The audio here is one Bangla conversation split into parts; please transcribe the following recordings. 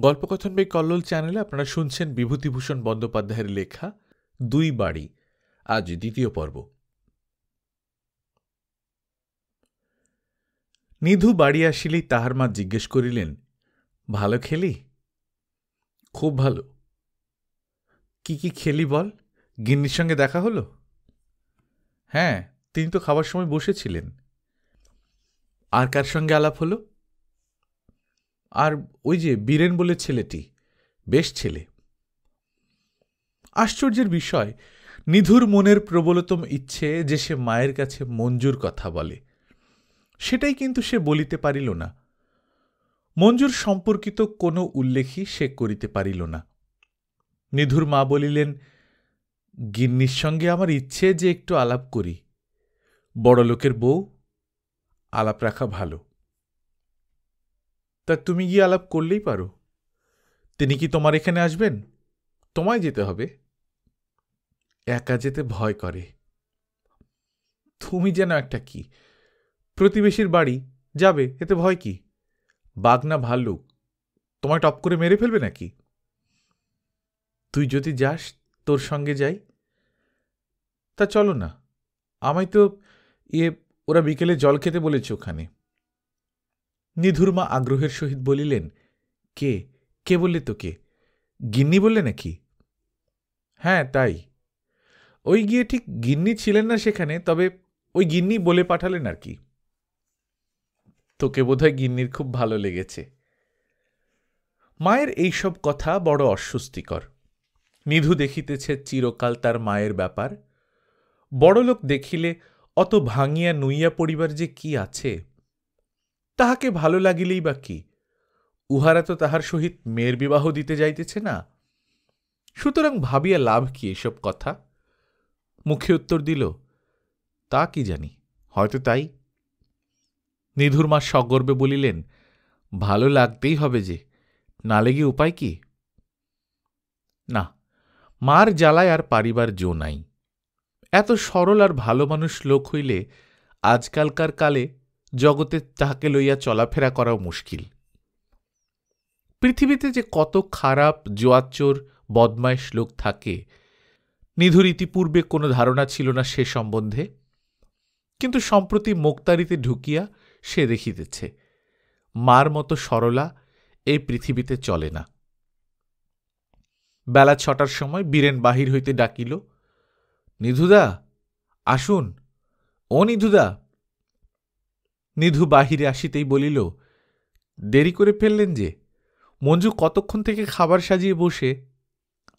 গল্পকথন বাই কল্লোল চ্যানেলে আপনারা শুনছেন বিভূতিভূষণ বন্দ্যোপাধ্যায়ের লেখা দুই বাড়ি। আজ দ্বিতীয় পর্ব। নিধু বাড়ি আসিলেই তাহার মা জিজ্ঞেস করিলেন, ভালো খেলি? খুব ভালো। কি কি খেলি বল? গিন্নির সঙ্গে দেখা হলো? হ্যাঁ, তিনি তো খাবার সময় বসেছিলেন। আর কার সঙ্গে আলাপ হলো? আর ওই যে বীরেন বলে ছেলেটি, বেশ ছেলে। আশ্চর্যের বিষয়, নিধুর মনের প্রবলতম ইচ্ছে যে সে মায়ের কাছে মঞ্জুর কথা বলে, সেটাই কিন্তু সে বলিতে পারিল না। মঞ্জুর সম্পর্কিত কোনো উল্লেখই সে করিতে পারিল না। নিধুর মা বলিলেন, গিন্নির সঙ্গে আমার ইচ্ছে যে একটু আলাপ করি। বড়লোকের বউ, আলাপ রাখা ভালো। তা তুমি গিয়ে আলাপ করলেই পারো। তিনি কি তোমার এখানে আসবেন? তোমায় যেতে হবে। একা যেতে ভয় করে। তুমি যেন একটা কি, প্রতিবেশীর বাড়ি যাবে, এতে ভয় কি? বাঘ না ভাল্লুক, তোমায় টপ করে মেরে ফেলবে নাকি? তুই যদি যাস, তোর সঙ্গে যাই। তা চলো না, আমায় তো ওরা বিকেলে জল খেতে বলেছে ওখানে। নিধুর মা আগ্রহের সহিত বলিলেন, কে কে বললে তোকে? গিন্নি বললে নাকি? হ্যাঁ, তাই। ওই গিয়ে ঠিক গিন্নি ছিলেন না সেখানে, তবে ওই গিন্নি বলে পাঠালেন আর কি। তোকে বোধহয় গিন্নির খুব ভালো লেগেছে। মায়ের এইসব কথা বড় অস্বস্তিকর। নিধু দেখিতেছে চিরকাল তার মায়ের ব্যাপার। বড়লোক দেখিলে অত ভাঙিয়া নুইয়া পড়িবার যে কি আছে, তাহাকে ভালো লাগিলেই বা কি? উহারা তো তাহার সহিত মেয়ের বিবাহ দিতে যাইতেছে না। সুতরাং ভাবিয়া লাভ কি এসব কথা? মুখে উত্তর দিল, তা কি জানি, হয়তো তাই। নিধুর মা সগর্বে বলিলেন, ভালো লাগতেই হবে যে, না লেগে উপায় কি? না, মার জ্বালায় আর পারিবার জো নাই। এত সরল আর ভালো মানুষ লোক হইলে আজকালকার কালে জগতে তাহাকে লইয়া চলাফেরা করাও মুশকিল। পৃথিবীতে যে কত খারাপ জোয়াচ্চোর বদমাইশ লোক থাকে, নিধুর ইতিপূর্বে কোনো ধারণা ছিল না সে সম্বন্ধে। কিন্তু সম্প্রতি মোক্তারিতে ঢুকিয়া সে দেখিতেছে, মার মতো সরলা এই পৃথিবীতে চলে না। বেলা 6টার সময় বীরেন বাহির হইতে ডাকিল, নিধুদা আসুন। ও নিধুদা। নিধু বাহিরে আসিতেই বলিল, দেরি করে ফেললেন যে? মঞ্জু কতক্ষণ থেকে খাবার সাজিয়ে বসে,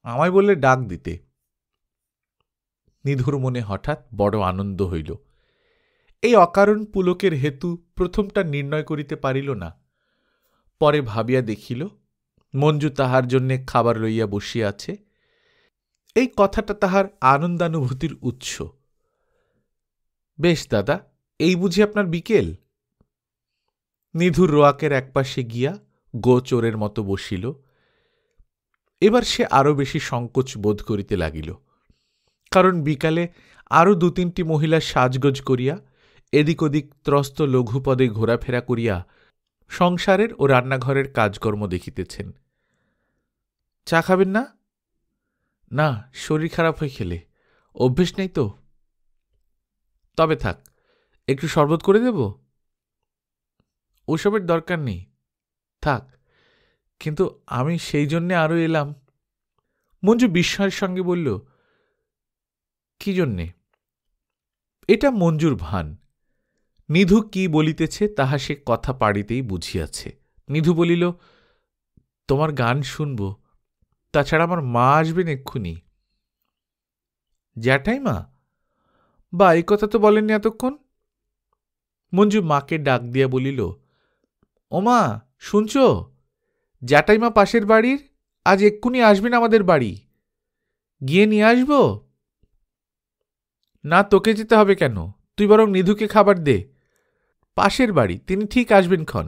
আমায় বললে ডাক দিতে। নিধুর মনে হঠাৎ বড় আনন্দ হইল। এই অকারণ পুলকের হেতু প্রথমটা নির্ণয় করিতে পারিল না। পরে ভাবিয়া দেখিল, মঞ্জু তাহার জন্যে খাবার লইয়া বসিয়া আছে। এই কথাটা তাহার আনন্দানুভূতির উৎস। বেশ দাদা, এই বুঝি আপনার বিকেল? নিধুর রোয়াকের একপাশে গিয়া গোচোরের মতো বসিল। এবার সে আরো বেশি সংকোচ বোধ করিতে লাগিল, কারণ বিকালে আরো 2-3টি মহিলা সাজগোজ করিয়া এদিক ওদিক ত্রস্ত লঘুপদে ঘোরাফেরা করিয়া সংসারের ও রান্নাঘরের কাজকর্ম দেখিতেছেন। চা খাবেন না? না, শরীর খারাপ হয়ে খেলে, অভ্যেস নেই তো। তবে থাক, একটু শরবত করে দেব? ওসবের দরকার নেই, থাক। কিন্তু আমি সেই জন্যে আরো এলাম। মঞ্জু বিস্ময়ের সঙ্গে বলল, কি জন্যে? এটা মঞ্জুর ভান। নিধু কি বলিতেছে তাহা সে কথা পাড়িতেই বুঝিয়াছে। নিধু বলিল, তোমার গান শুনব, তাছাড়া আমার মা আসবেন এক্ষুনি। জ্যাঠাইমা? বা, এই কথা তো বলেননি এতক্ষণ। মঞ্জু মাকে ডাক দিয়া বলিল, ওমা শুনছ, জ্যাঠাইমা পাশের বাড়ির, আজ এক্ষুনি আসবেন আমাদের বাড়ি। গিয়ে নিয়ে আসব? না, তোকে যেতে হবে কেন, তুই বরং নিধুকে খাবার দে। পাশের বাড়ি, তিনি ঠিক আসবেন ক্ষণ।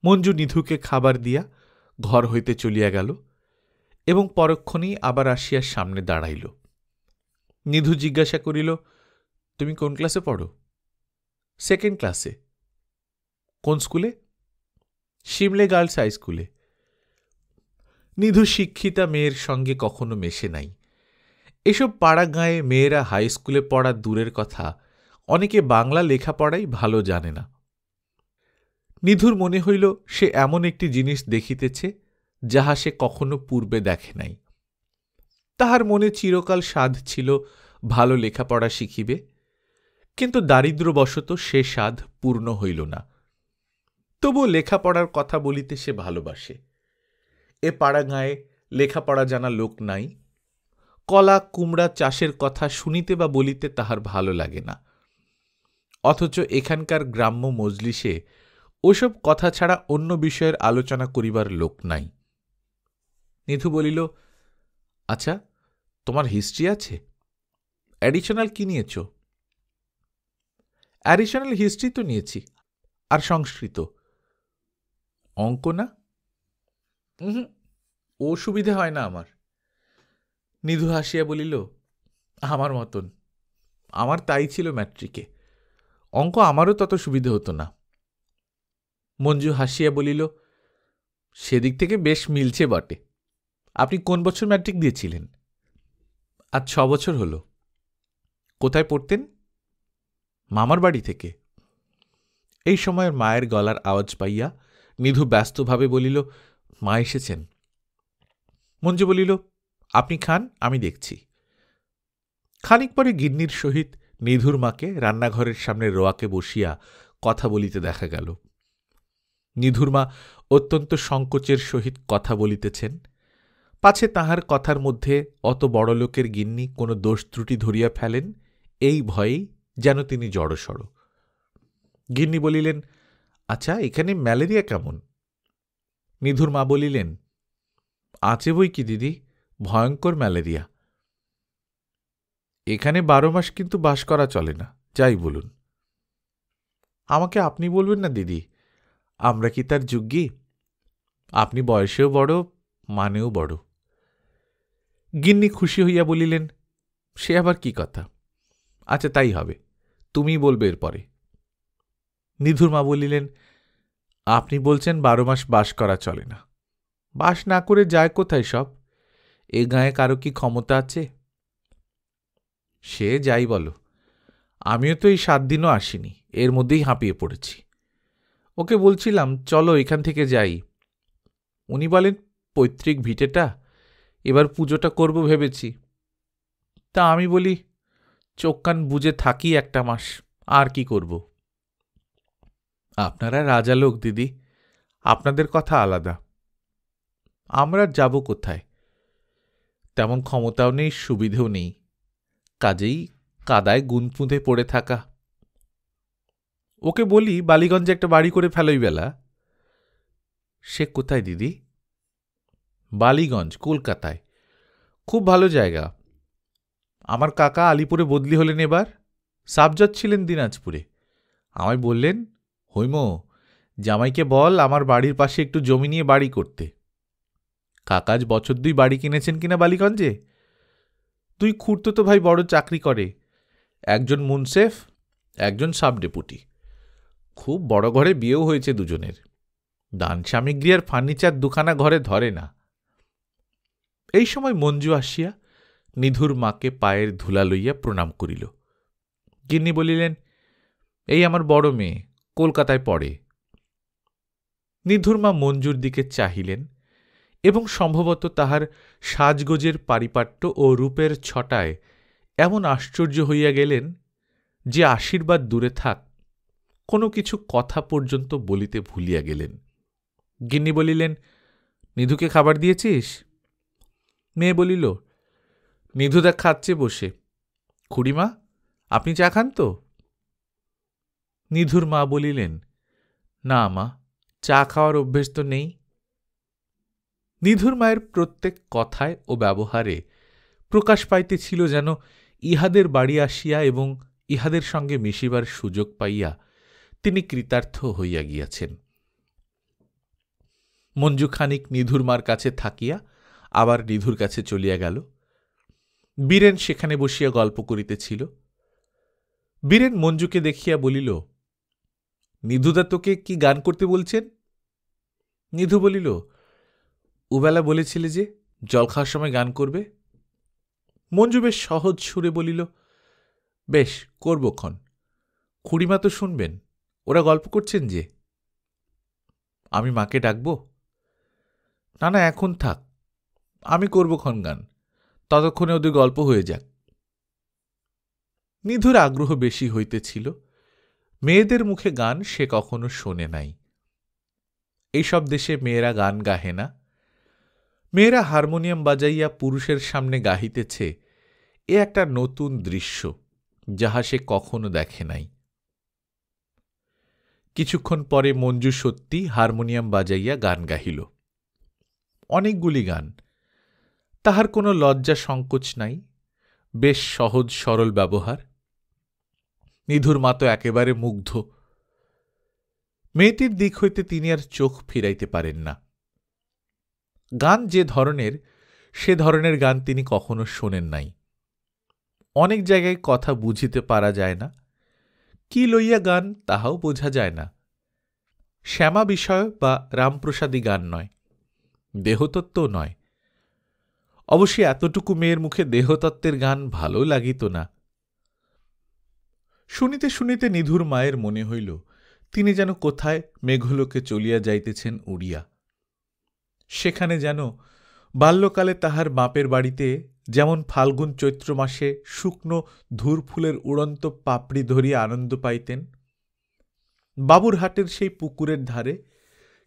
মঞ্জু নিধুকে খাবার দিয়া ঘর হইতে চলিয়া গেল এবং পরক্ষণেই আবার আসিয়া সামনে দাঁড়াইল। নিধু জিজ্ঞাসা করিল, তুমি কোন ক্লাসে পড়ো? 2nd ক্লাসে। কোন স্কুলে? সিমলে গার্লস হাই স্কুলে। নিধু শিক্ষিতা মেয়ের সঙ্গে কখনো মেশে নাই। এসব পাড়া গাঁয়ে মেয়েরা হাই স্কুলে পড়া দূরের কথা, অনেকে বাংলা লেখাপড়াই ভালো জানে না। নিধুর মনে হইল সে এমন একটি জিনিস দেখিতেছে যাহা সে কখনো পূর্বে দেখে নাই। তাহার মনে চিরকাল সাধ ছিল ভালো লেখাপড়া শিখিবে, কিন্তু দারিদ্র্যবশত সে সাধ পূর্ণ হইল না। তবুও লেখাপড়ার কথা বলিতে সে ভালোবাসে। এ পাড়া গাঁয়ে লেখাপড়া জানা লোক নাই। কলা কুমড়া চাষের কথা শুনিতে বা বলিতে তাহার ভালো লাগে না। অথচ এখানকার গ্রাম্য মজলিসে ওসব কথা ছাড়া অন্য বিষয়ের আলোচনা করিবার লোক নাই। নিধু বলিল, আচ্ছা, তোমার হিস্ট্রি আছে? অ্যাডিশনাল কি নিয়েছ? অ্যাডিশনাল হিস্ট্রি তো নিয়েছি, আর সংস্কৃত। অঙ্ক না? ও সুবিধে হয় না আমার। নিধু হাসিয়া বলিল, আমার মতন। আমার তাই ছিল ম্যাট্রিকে। অঙ্ক আমারও তত সুবিধে হতো না। মঞ্জু হাসিয়া বলিল, সেদিক থেকে বেশ মিলছে বটে। আপনি কোন বছর ম্যাট্রিক দিয়েছিলেন? আজ 6 বছর হল। কোথায় পড়তেন? মামার বাড়ি থেকে। এই সময়ের মায়ের গলার আওয়াজ পাইয়া নিধু ব্যস্তভাবে বলিল, মা এসেছেন। মঞ্জু বলিল, আপনি খান, আমি দেখছি। খানিক পরে গিন্নির সহিত নিধুর মাকে রান্নাঘরের সামনে রোয়াকে বসিয়া কথা বলিতে দেখা গেল। নিধুর মা অত্যন্ত সংকোচের সহিত কথা বলিতেছেন, পাছে তাহার কথার মধ্যে অত বড় লোকের গিন্নি কোনো দোষ ত্রুটি ধরিয়া ফেলেন, এই ভয়েই যেন তিনি জড়সড়। গিন্নি বলিলেন, আচ্ছা, এখানে ম্যালেরিয়া কেমন? নিধুর মা বলিলেন, আছে বই কি দিদি, ভয়ঙ্কর ম্যালেরিয়া। এখানে 12 মাস কিন্তু বাস করা চলে না, যাই বলুন। আমাকে আপনি বলবেন না দিদি, আমরা কি তার যোগ্যী? আপনি বয়সেও বড়, মানেও বড়। গিন্নি খুশি হইয়া বলিলেন, সে আবার কি কথা? আচ্ছা, তাই হবে, তুমি বলবে এরপরে। নিধুর মা বলিলেন, আপনি বলছেন 12 মাস বাস করা চলে না। বাস না করে যায় কোথায় সব? এ গাঁয়ে কারো কি ক্ষমতা আছে? সে যাই বলো, আমিও তো এই 7 দিনও আসিনি, এর মধ্যেই হাঁপিয়ে পড়েছি। ওকে বলছিলাম, চলো এখান থেকে যাই। উনি বলেন, পৈতৃক ভিটেটা, এবার পুজোটা করব ভেবেছি। তা আমি বলি, চোখ কান বুজে থাকি 1 মাস, আর কি করব? আপনারা রাজা লোক দিদি, আপনাদের কথা আলাদা। আমরা যাব কোথায়? তেমন ক্ষমতাও নেই, সুবিধেও নেই, কাজেই কাদায় গুণ পুঁতে পড়ে থাকা। ওকে বলি, বালিগঞ্জে একটা বাড়ি করে ফেলোই বেলা। সে কোথায় দিদি? বালিগঞ্জ, কলকাতায়। খুব ভালো জায়গা। আমার কাকা আলিপুরে বদলি হলেন এবার, সাবজজ ছিলেন দিনাজপুরে। আমায় বললেন, হৈম, জামাইকে বল আমার বাড়ির পাশে একটু জমি নিয়ে বাড়ি করতে। কাকাজ বছর 2 বাড়ি কিনেছেন কিনা বালিগঞ্জে। 2 খুড়তুতো ভাই বড় চাকরি করে, একজন মুনসেফ, একজন সাব ডেপুটি। খুব বড় ঘরে বিয়েও হয়েছে দুজনের। দান সামগ্রী আর ফার্নিচার 2খানা ঘরে ধরে না। এই সময় মঞ্জু আসিয়া নিধুর মাকে পায়ের ধুলা লইয়া প্রণাম করিল। গিন্নি বলিলেন, এই আমার বড় মেয়ে, কলকাতায় পড়ে। নিধুর মা মঞ্জুর দিকে চাহিলেন এবং সম্ভবত তাহার সাজগোজের পারিপাট্য ও রূপের ছটায় এমন আশ্চর্য হইয়া গেলেন যে আশীর্বাদ দূরে থাক, কোনো কিছু কথা পর্যন্ত বলিতে ভুলিয়া গেলেন। গিন্নি বলিলেন, নিধুকে খাবার দিয়েছিস? মেয়ে বলিল, নিধুদা খাচ্ছে বসে। খুড়িমা, আপনি চা খান তো? নিধুর মা বলিলেন, না মা, চা খাওয়ার অভ্যেস তো নেই। নিধুর মায়ের প্রত্যেক কথায় ও ব্যবহারে প্রকাশ পাইতেছিল যেন ইহাদের বাড়ি আসিয়া এবং ইহাদের সঙ্গে মিশিবার সুযোগ পাইয়া তিনি কৃতার্থ হইয়া গিয়াছেন। মঞ্জু খানিক নিধুর মার কাছে থাকিয়া আবার নিধুর কাছে চলিয়া গেল। বীরেন সেখানে বসিয়া গল্প করিতেছিল। বীরেন মঞ্জুকে দেখিয়া বলিল, নিধুদা তোকে কি গান করতে বলছেন? নিধু বলিল, উবেলা বলেছিলে যে জল খাওয়ার সময় গান করবে। মঞ্জু বেশ সহজ সুরে বলিল, বেশ করবক্ষণ। খুড়িমা তো শুনবেন, ওরা গল্প করছেন যে। আমি মাকে ডাকব? না না, এখন থাক, আমি করবক্ষণ গান, ততক্ষণে ওদের গল্প হয়ে যাক। নিধুর আগ্রহ বেশি হইতেছিল। মেয়েদের মুখে গান সে কখনো শোনে নাই। এইসব দেশে মেয়েরা গান গাহে না। মেয়েরা হারমোনিয়াম বাজাইয়া পুরুষের সামনে গাহিতেছে, এ একটা নতুন দৃশ্য, যাহা সে কখনো দেখে নাই। কিছুক্ষণ পরে মঞ্জু সত্যি হারমোনিয়াম বাজাইয়া গান গাহিল। অনেকগুলি গান। তাহার কোনো লজ্জা সংকোচ নাই, বেশ সহজ সরল ব্যবহার। নিধুর মা তো একেবারে মুগ্ধ। মেয়েটির দিক হইতে তিনি আর চোখ ফিরাইতে পারেন না। গান যে ধরনের, সে ধরনের গান তিনি কখনো শোনেন নাই। অনেক জায়গায় কথা বুঝিতে পারা যায় না, কি লইয়া গান তাহাও বোঝা যায় না। শ্যামা বিষয় বা রামপ্রসাদী গান নয়, দেহতত্ত্বও নয়। অবশ্যই এতটুকু মেয়ের মুখে দেহতত্ত্বের গান ভালো লাগিত না। শুনিতে শুনিতে নিধুর মায়ের মনে হইল তিনি যেন কোথায় মেঘলোকে চলিয়া যাইতেছেন উড়িয়া। সেখানে যেন বাল্যকালে তাহার বাপের বাড়িতে যেমন ফাল্গুন চৈত্র মাসে শুকনো ধূরফুলের উড়ন্ত পাপড়ি ধরিয়া আনন্দ পাইতেন, বাবুরহাটের সেই পুকুরের ধারে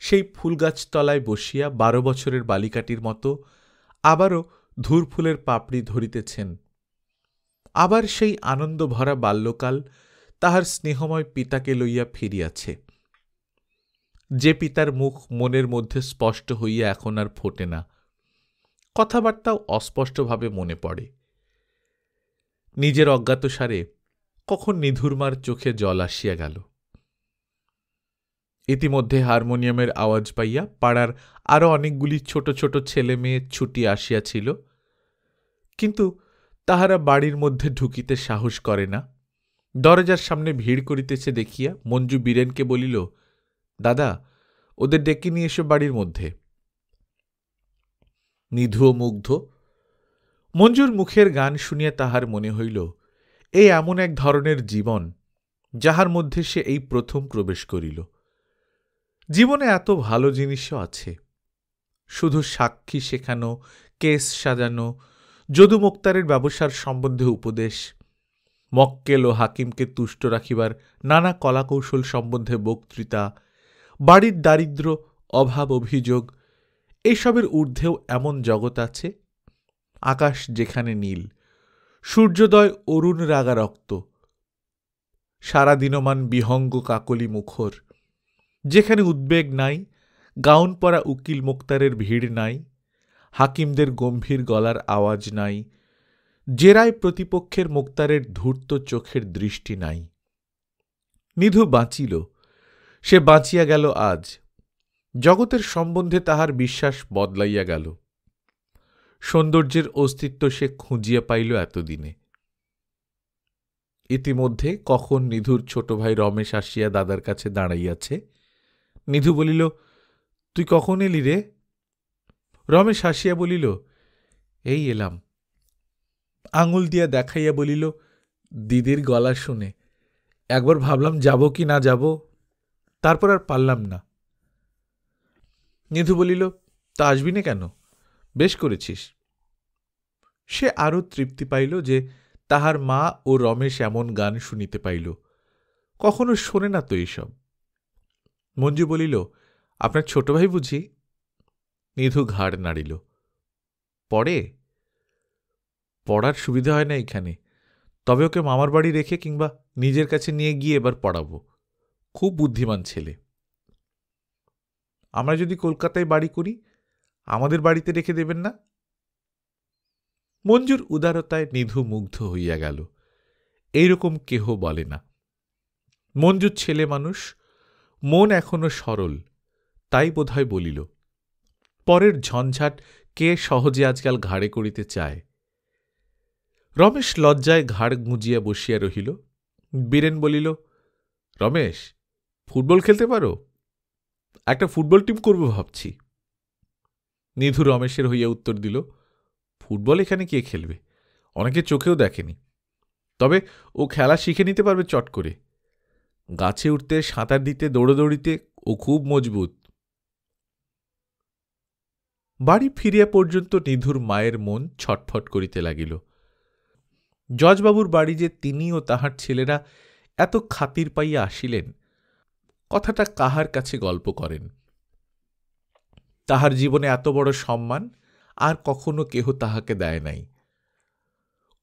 সেই ফুলগাছতলায় বসিয়া 12 বছরের বালিকাটির মতো আবারও ধূরফুলের পাপড়ি ধরিতেছেন। আবার সেই আনন্দ ভরা বাল্যকাল তাহার স্নেহময় পিতাকে লইয়া ফিরিয়াছে, যে পিতার মুখ মনের মধ্যে স্পষ্ট হইয়া এখন আর ফোটে না, কথাবার্তাও অস্পষ্টভাবে মনে পড়ে। নিজের অজ্ঞাতসারে কখন নিধুরমার চোখে জল আসিয়া গেল। ইতিমধ্যে হারমোনিয়ামের আওয়াজ পাইয়া পাড়ার আরও অনেকগুলি ছোট ছোট ছেলে মেয়ে ছুটি আসিয়াছিল, কিন্তু তাহারা বাড়ির মধ্যে ঢুকিতে সাহস করে না। দরজার সামনে ভিড় করিতেছে দেখিয়া মঞ্জু বীরেনকে বলিল, দাদা, ওদের ডেকে নিয়ে এসো বাড়ির মধ্যে। নিধুও মুগ্ধ। মঞ্জুর মুখের গান শুনিয়া তাহার মনে হইল এই এমন এক ধরনের জীবন যাহার মধ্যে সে এই প্রথম প্রবেশ করিল। জীবনে এত ভালো জিনিসও আছে, শুধু সাক্ষী শেখানো, কেস সাজানো, যদু মুক্তারের ব্যবসার সম্বন্ধে উপদেশ, মক্কেল ও হাকিমকে তুষ্ট রাখিবার নানা কলাকৌশল সম্বন্ধে বক্তৃতা, বাড়ির দারিদ্র্য, অভাব, অভিযোগ, এইসবের ঊর্ধ্বেও এমন জগৎ আছে, আকাশ যেখানে নীল, সূর্যোদয় অরুণ রাগারক্ত, সারা দিনমান বিহঙ্গ কাকলি মুখর, যেখানে উদ্বেগ নাই, গাউন পরা উকিল মোক্তারের ভিড় নাই, হাকিমদের গম্ভীর গলার আওয়াজ নাই, জেরায় প্রতিপক্ষের মোক্তারের ধূর্ত চোখের দৃষ্টি নাই। নিধু বাঁচিল, সে বাঁচিয়া গেল আজ। জগতের সম্বন্ধে তাহার বিশ্বাস বদলাইয়া গেল। সৌন্দর্যের অস্তিত্ব সে খুঁজিয়া পাইল এতদিনে। ইতিমধ্যে কখন নিধুর ছোট ভাই রমেশ আসিয়া দাদার কাছে দাঁড়াইয়াছে। নিধু বলিল, তুই কখন এলি রে? রমেশ হাসিয়া বলিল, এই এলাম। আঙুল দিয়া দেখাইয়া বলিল, দিদির গলা শুনে একবার ভাবলাম যাব কি না যাব, তারপর আর পারলাম না। নিধু বলিল, তা আসবি না কেন? বেশ করেছিস। সে আরও তৃপ্তি পাইল যে তাহার মা ও রমেশ এমন গান শুনিতে পাইল, কখনো শোনে না তো এইসব। মঞ্জু বলিল, আপনার ছোট ভাই বুঝি? নিধু ঘাড় নাড়িল। পড়ে? পড়ার সুবিধা হয় না এখানে, তবে ওকে মামার বাড়ি রেখে কিংবা নিজের কাছে নিয়ে গিয়ে এবার পড়াব। খুব বুদ্ধিমান ছেলে। আমরা যদি কলকাতায় বাড়ি করি, আমাদের বাড়িতে রেখে দেবেন না? মঞ্জুর উদারতায় নিধু মুগ্ধ হইয়া গেল। এইরকম কেহ বলে না। মঞ্জুর ছেলে মানুষ, মন এখনো সরল, তাই বোধহয় বলিল। পরের ঝঞ্ঝাট কে সহজে আজকাল ঘাড়ে করিতে চায়। রমেশ লজ্জায় ঘাড় গুঁজিয়া বসিয়া রহিল। বীরেন বলিল, রমেশ, ফুটবল খেলতে পারো? একটা ফুটবল টিম করব ভাবছি। নিধু রমেশের হইয়া উত্তর দিল, ফুটবল এখানে কে খেলবে? অনেকে চোখেও দেখেনি। তবে ও খেলা শিখে নিতে পারবে চট করে। গাছে উঠতে, সাঁতার দিতে, দৌড়োদৌড়িতে ও খুব মজবুত। বাড়ি ফিরিয়া পর্যন্ত নিধুর মায়ের মন ছটফট করিতে লাগিল। জজবাবুর বাড়ি যে তিনি ও তাহার ছেলেরা এত খাতির পাইয়া আসিলেন, কথাটা কাহার কাছে গল্প করেন। তাহার জীবনে এত বড় সম্মান আর কখনো কেহ তাহাকে দেয় নাই।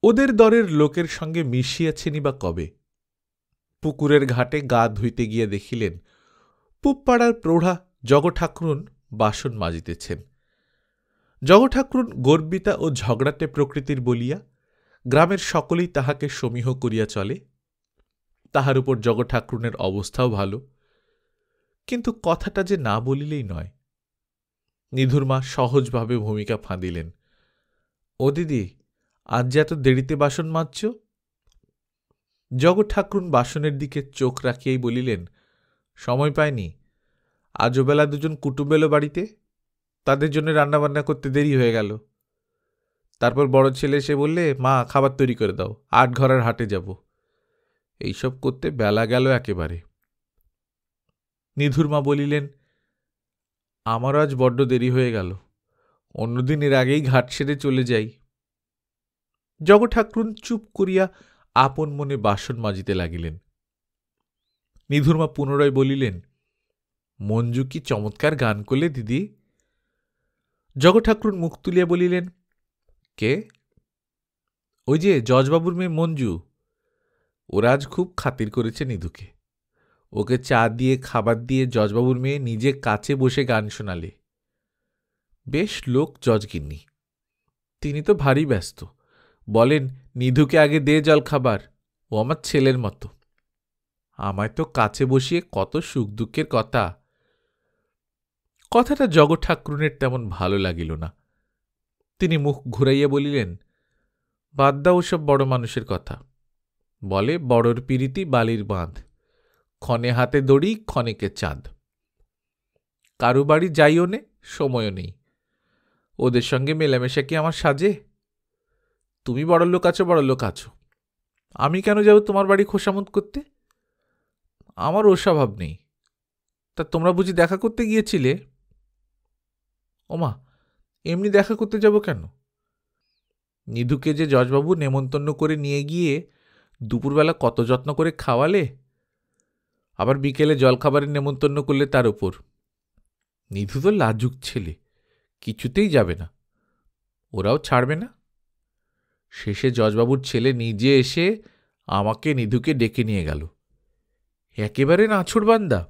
ওদের দরের লোকের সঙ্গে মিশিয়াছেনি বা কবে? পুকুরের ঘাটে গা ধুইতে গিয়া দেখিলেন পুবপাড়ার প্রৌঢ়া জগঠাকরুন বাসন মাজিতেছেন। জগঠাকরুন গর্বিতা ও ঝগড়াটে প্রকৃতির বলিয়া গ্রামের সকলেই তাহাকে সমীহ করিয়া চলে। তাহার উপর জগঠাকরুনের অবস্থাও ভালো, কিন্তু কথাটা যে না বলিলেই নয়। নিধুর মা সহজভাবে ভূমিকা ফাঁদিলেন, ও দিদি, আজ যে এত দেরিতে বাসন মাজছ? জগঠাকরুন বাসনের দিকে চোখ রাখিয়াই বলিলেন, সময় পায়নি, আজও বেলা দুজন কুটুম এলো বাড়িতে, তাদের জন্য রান্নাবান্না করতে দেরি হয়ে গেল। তারপর বড় ছেলে এসে বললে, মা খাবার তৈরি করে দাও, ৮ ঘরের হাটে যাব। এইসব করতে বেলা গেল একেবারে। নিধুর মা বলিলেন, আমারও আজ বড্ড দেরি হয়ে গেল, অন্যদিন এর আগেই ঘাট সেরে চলে যাই। জগঠাকরুন চুপ করিয়া আপন মনে বাসন মাজিতে লাগিলেন। নিধুর মা পুনরায় বলিলেন, মঞ্জু কি চমৎকার গান করলে দিদি? জগঠাকরুন মুখ তুলিয়া বলিলেন, কে? ওই যে জজবাবুর মেয়ে মঞ্জু। ওরা আজ খুব খাতির করেছে নিধুকে। ওকে চা দিয়ে খাবার দিয়ে জজবাবুর মেয়ে নিজে কাছে বসে গান শোনালে। বেশ লোক জজগিন্নি। তিনি তো ভারী ব্যস্ত, বলেন, নিধুকে আগে দে জল খাবার, ও আমার ছেলের মতো। আমায় তো কাছে বসিয়ে কত সুখ দুঃখের কথা। কথাটা জগঠাকরুনের তেমন ভালো লাগিল না। তিনি মুখ ঘুরাইয়া বলিলেন, বাদ দাও ওসব বড় মানুষের কথা। বলে, বড়র পিরিতি বালির বাঁধ, ক্ষণে হাতে দড়ি, ক্ষণেকে চাঁদ। কারু বাড়ি যাইও নে, সময়ও নেই। ওদের সঙ্গে মেলামেশা কি আমার সাজে? তুমি বড় লোক আছো, বড় লোক আছো, আমি কেন যাব তোমার বাড়ি খোসামত করতে? আমার ও স্বভাব নেই। তা তোমরা বুঝি দেখা করতে গিয়েছিলে? ওমা, এমনি দেখা করতে যাব কেন? নিধুকে যে জজবাবু নেমন্তন্ন করে নিয়ে গিয়ে দুপুরবেলা কত যত্ন করে খাওয়ালে, আবার বিকেলে জলখাবারের নেমন্তন্ন করলে তার উপর। নিধু তো লাজুক ছেলে, কিছুতেই যাবে না, ওরাও ছাড়বে না। শেষে জজবাবুর ছেলে নিজে এসে আমাকে নিধুকে ডেকে নিয়ে গেল। একেবারে নাছোড়বান্দা।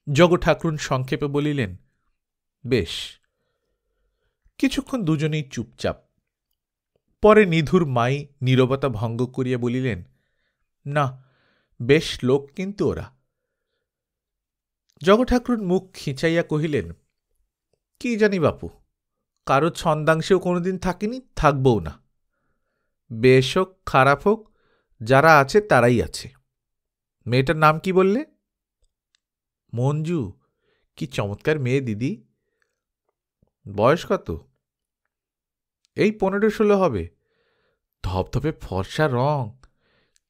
জগঠাকরুন সংক্ষেপে বলিলেন, বেশ। কিছুক্ষণ দুজনেই চুপচাপ। পরে নিধুর মাই নীরবতা ভঙ্গ করিয়া বলিলেন, না, বেশ লোক কিন্তু ওরা। জগঠাকরুন মুখ খিঁচাইয়া কহিলেন, কি জানি বাপু, কারো ছন্দাংশেও কোনোদিন থাকিনি, থাকবও না। বেশ হোক খারাপ হোক, যারা আছে তারাই আছে। মেয়েটার নাম কি বললে? মঞ্জু। কি চমৎকার মেয়ে দিদি। বয়স কত? এই 15-16 হবে। ধপধপে ফর্সা রং,